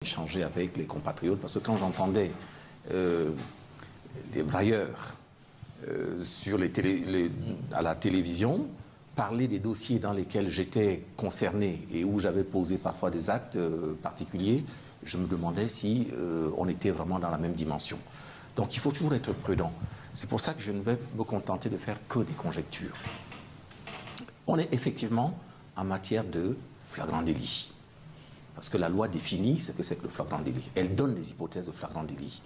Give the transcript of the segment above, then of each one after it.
Échanger avec les compatriotes, parce que quand j'entendais les brailleurs à la télévision parler des dossiers dans lesquels j'étais concerné et où j'avais posé parfois des actes particuliers, je me demandais si on était vraiment dans la même dimension. Donc il faut toujours être prudent. C'est pour ça que je ne vais me contenter de faire que des conjectures. On est effectivement en matière de flagrant délit. Parce que la loi définit ce que c'est que le flagrant délit. Elle donne des hypothèses de flagrant délit.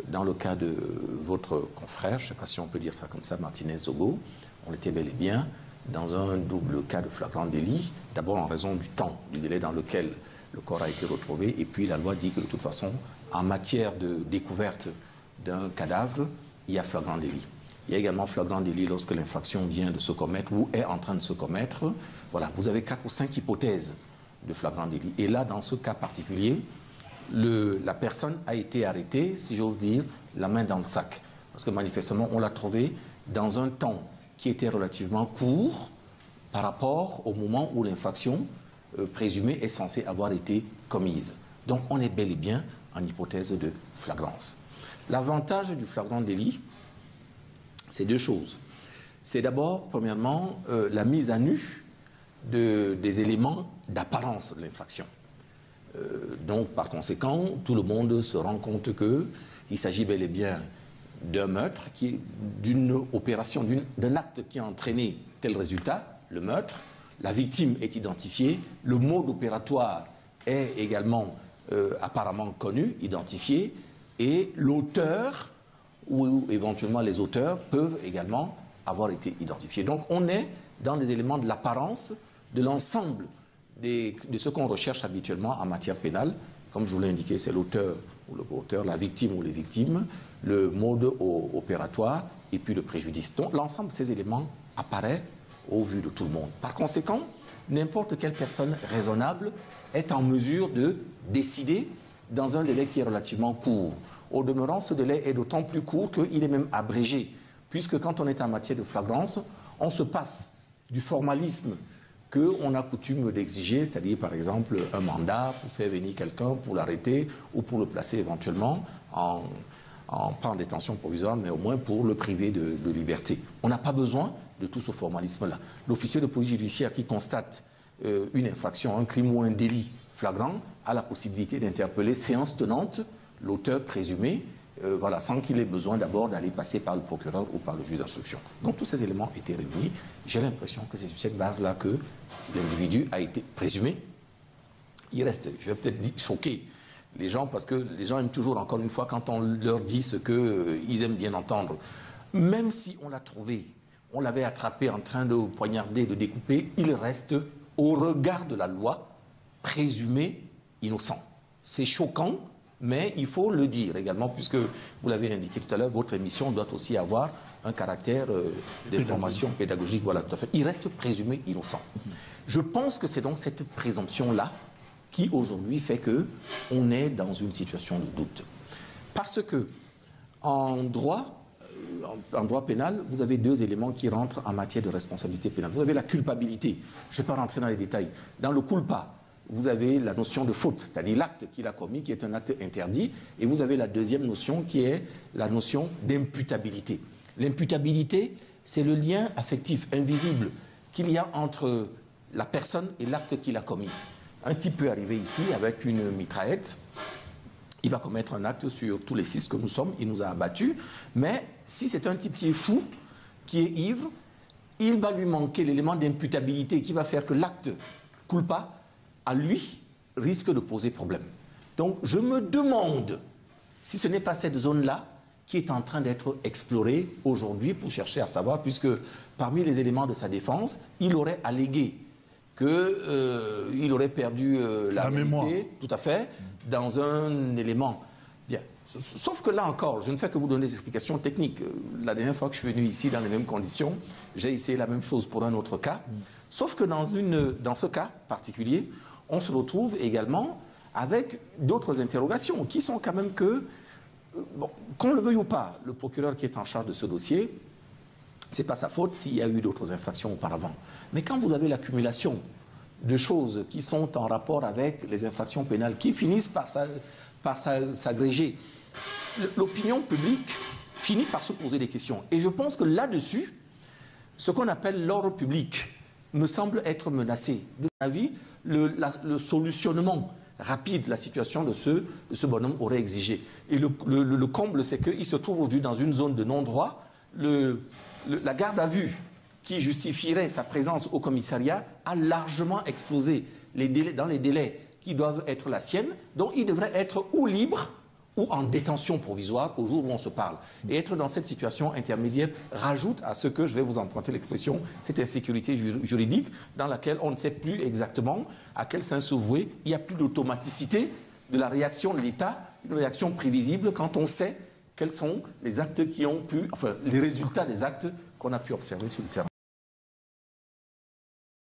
Dans le cas de votre confrère, je ne sais pas si on peut dire ça comme ça, Martinez-Zogo, on était bel et bien dans un double cas de flagrant délit. D'abord en raison du temps, du délai dans lequel le corps a été retrouvé. Et puis la loi dit que de toute façon, en matière de découverte d'un cadavre, il y a flagrant délit. Il y a également flagrant délit lorsque l'infraction vient de se commettre ou est en train de se commettre. Voilà, vous avez 4 ou 5 hypothèses de flagrant délit. Et là, dans ce cas particulier, la personne a été arrêtée, si j'ose dire, la main dans le sac. Parce que manifestement, on l'a trouvé dans un temps qui était relativement court par rapport au moment où l'infraction présumée est censée avoir été commise. Donc, on est bel et bien en hypothèse de flagrance. L'avantage du flagrant délit, c'est 2 choses. C'est d'abord, premièrement, la mise à nu des éléments d'apparence de l'infraction. Donc, par conséquent, tout le monde se rend compte qu'il s'agit bel et bien d'un meurtre, d'une opération, d'un acte qui a entraîné tel résultat, le meurtre. La victime est identifiée, le mode opératoire est également apparemment connu, identifié, et l'auteur ou éventuellement les auteurs peuvent également avoir été identifiés. Donc, on est dans des éléments de l'apparence de l'ensemble de ce qu'on recherche habituellement en matière pénale. Comme je vous l'ai indiqué, c'est l'auteur ou l'auteur, la victime ou les victimes, le mode opératoire et puis le préjudice. Donc l'ensemble de ces éléments apparaît au vu de tout le monde. Par conséquent, n'importe quelle personne raisonnable est en mesure de décider dans un délai qui est relativement court. Au demeurant, ce délai est d'autant plus court qu'il est même abrégé, puisque quand on est en matière de flagrance, on se passe du formalisme qu'on a coutume d'exiger, c'est-à-dire par exemple un mandat pour faire venir quelqu'un, pour l'arrêter ou pour le placer éventuellement pas en détention provisoire, mais au moins pour le priver de liberté. On n'a pas besoin de tout ce formalisme-là. L'officier de police judiciaire qui constate une infraction, un crime ou un délit flagrant a la possibilité d'interpeller séance tenante l'auteur présumé, voilà, sans qu'il ait besoin d'abord d'aller passer par le procureur ou par le juge d'instruction. Donc tous ces éléments étaient réunis. J'ai l'impression que c'est sur cette base-là que l'individu a été présumé. Il reste, je vais peut-être choquer les gens, parce que les gens aiment toujours, encore une fois, quand on leur dit ce qu'ils aiment bien entendre. Même si on l'a trouvé, on l'avait attrapé en train de poignarder, de découper, il reste, au regard de la loi, présumé innocent. C'est choquant, mais il faut le dire également, puisque vous l'avez indiqué tout à l'heure, votre émission doit aussi avoir un caractère d'information pédagogique. Voilà, tout à fait. Il reste présumé innocent. Je pense que c'est donc cette présomption-là qui aujourd'hui fait qu'on est dans une situation de doute. Parce que en droit pénal, vous avez 2 éléments qui rentrent en matière de responsabilité pénale. Vous avez la culpabilité. Je ne vais pas rentrer dans les détails. Dans le culpa, vous avez la notion de faute, c'est-à-dire l'acte qu'il a commis, qui est un acte interdit, et vous avez la deuxième notion qui est la notion d'imputabilité. L'imputabilité, c'est le lien affectif invisible qu'il y a entre la personne et l'acte qu'il a commis. Un type peut arriver ici avec une mitraillette, il va commettre un acte sur tous les 6 que nous sommes, il nous a abattus, mais si c'est un type qui est fou, qui est ivre, il va lui manquer l'élément d'imputabilité qui va faire que l'acte culpa à lui, risque de poser problème. Donc, je me demande si ce n'est pas cette zone-là qui est en train d'être explorée aujourd'hui pour chercher à savoir, puisque parmi les éléments de sa défense, il aurait allégué qu'il aurait perdu la mémoire. Tout à fait, dans un élément. Bien. Sauf que là encore, je ne fais que vous donner des explications techniques. La dernière fois que je suis venu ici dans les mêmes conditions, j'ai essayé la même chose pour un autre cas. Sauf que dans ce cas particulier, on se retrouve également avec d'autres interrogations qui sont quand même que, bon, qu'on le veuille ou pas, le procureur qui est en charge de ce dossier, c'est pas sa faute s'il y a eu d'autres infractions auparavant. Mais quand vous avez l'accumulation de choses qui sont en rapport avec les infractions pénales, qui finissent par s'agréger, l'opinion publique finit par se poser des questions. Et je pense que là-dessus, ce qu'on appelle l'ordre public me semble être menacé. De mon avis, le solutionnement rapide de la situation de ce bonhomme aurait exigé. Et le comble, c'est qu'il se trouve aujourd'hui dans une zone de non-droit. La garde à vue qui justifierait sa présence au commissariat a largement explosé dans les délais qui doivent être la sienne. Donc il devrait être ou libre ou en détention provisoire au jour où on se parle. Et être dans cette situation intermédiaire rajoute à ce que, je vais vous emprunter l'expression, cette insécurité juridique dans laquelle on ne sait plus exactement à quel sens se vouer. Il n'y a plus d'automaticité de la réaction de l'État, une réaction prévisible quand on sait quels sont les actes qui ont pu, enfin les résultats des actes qu'on a pu observer sur le terrain.